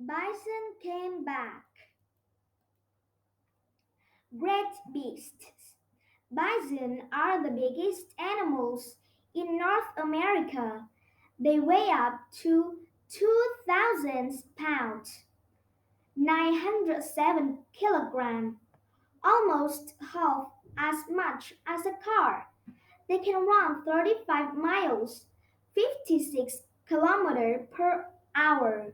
Bison came back. Great beasts. Bison are the biggest animals in North America. They weigh up to 2,000 pounds, 907 kilograms, almost half as much as a car. They can run 35 miles, 56 kilometers per hour.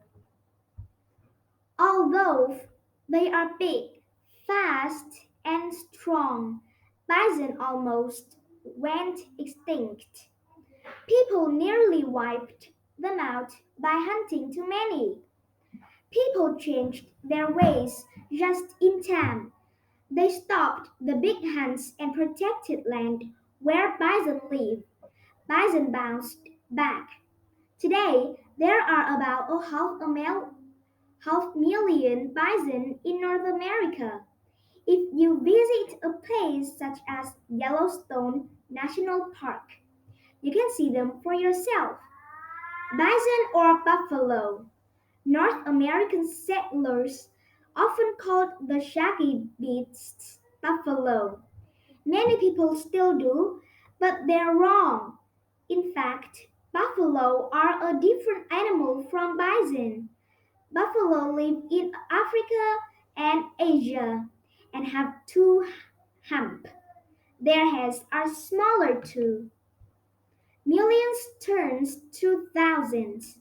Although they are big, fast, and strong, bison almost went extinct. People nearly wiped them out by hunting too many. People changed their ways just in time. They stopped the big hunts and protected land where bison live. Bison bounced back. Today, there are about half million bison in North America. If you visit a place such as Yellowstone National Park, you can see them for yourself. Bison or buffalo. North American settlers often called the shaggy beasts buffalo. Many people still do, but they're wrong. In fact, buffalo are a different animal from bison. Buffalo live in Africa and Asia and have two humps. Their heads are smaller too. Millions turns to thousands.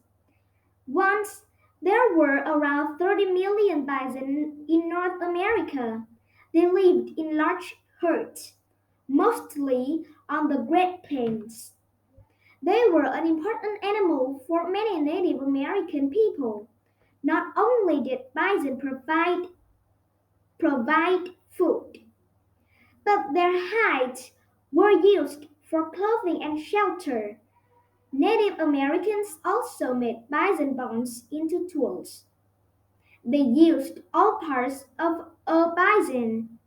Once there were around 30 million bison in North America. They lived in large herds, mostly on the Great Plains. They were an important animal for many Native American people. Not only did bison provide food, but their hides were used for clothing and shelter. Native Americans also made bison bones into tools. They used all parts of a bison.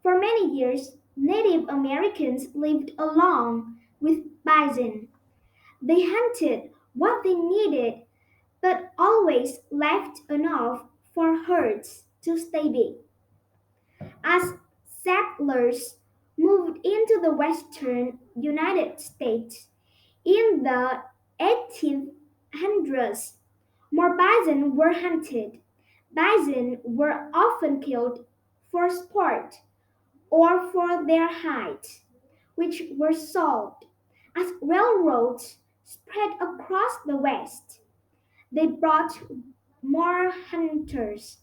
For many years, Native Americans lived along with bison. They hunted what they needed but always left enough for herds to stay big. As settlers moved into the western United States in the 1800s, more bison were hunted. Bison were often killed for sport or for their hides, which were sold. As railroads spread across the West, they brought more hunters.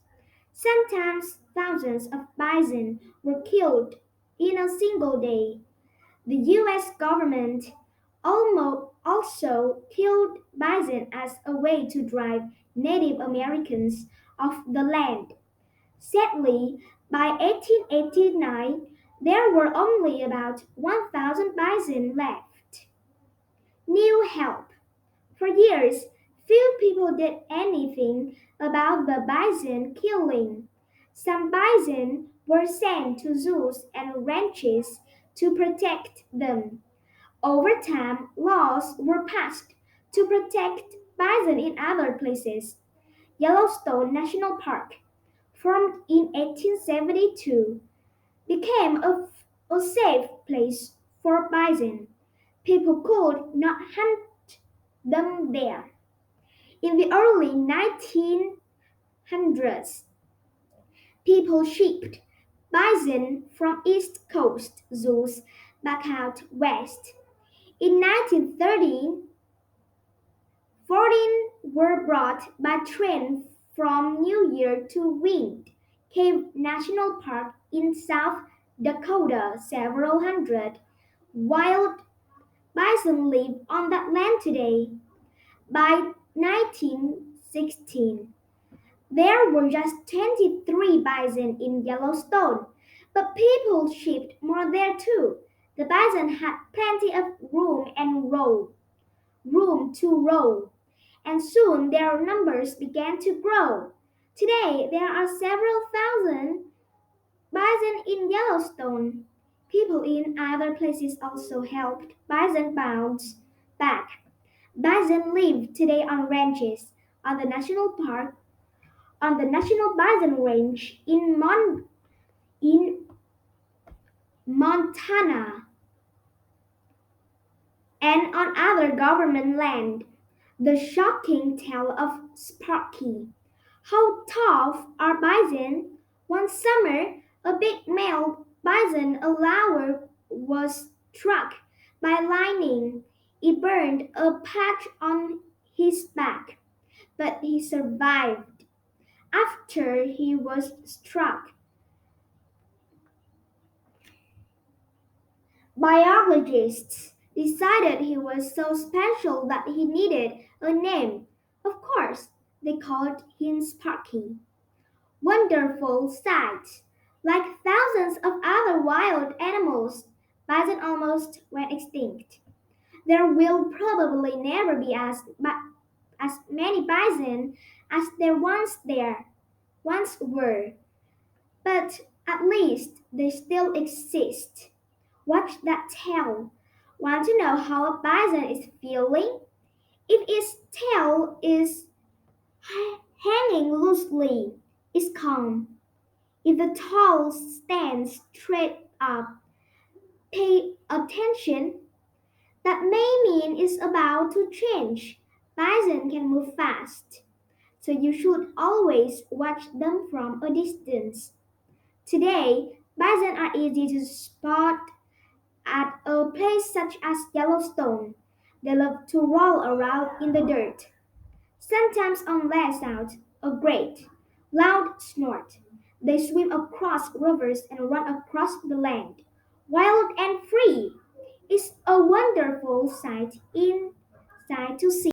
Sometimes thousands of bison were killed in a single day. The US government almost also killed bison as a way to drive Native Americans off the land. Sadly, by 1889, there were only about 1,000 bison left. New help. For years, few people did anything about the bison killing. Some bison were sent to zoos and ranches to protect them. Over time, laws were passed to protect bison in other places. Yellowstone National Park, formed in 1872, became a safe place for bison. People could not hunt them there. In the early 1900s, people shipped bison from East Coast zoos back out west. In 1913, 14 were brought by train from New York to Wind Cave National Park in South Dakota. Several hundred wild bison live on that land today. By 1916, there were just 23 bison in Yellowstone, but people shipped more there too. The bison had plenty of room to roam, and soon their numbers began to grow. Today, there are several thousand bison in Yellowstone. People in other places also helped bison bounce back. Bison live today on ranches, on the national park, on the National Bison Range in Montana and on other government land. The shocking tale of Sparky. How tough are bison? One summer, a big male bison alawer was struck by lightning. It burned a patch on his back, but he survived. After he was struck, biologists decided he was so special that he needed a name. Of course, they called him Sparky. Wonderful sight! Like thousands of other wild animals, bison almost went extinct. There will probably never be as many bison as once were, but at least they still exist. Watch that tail. Want to know how a bison is feeling? If its tail is hanging loosely, it's calm. If the tail stands straight up, pay attention. That may mean it's about to change. Bison can move fast, so you should always watch them from a distance. Today, bison are easy to spot at a place such as Yellowstone. They love to roll around in the dirt. Sometimes on lets out a great, loud snort. They swim across rivers and run across the land, wild and free. It's a wonderful sight to see.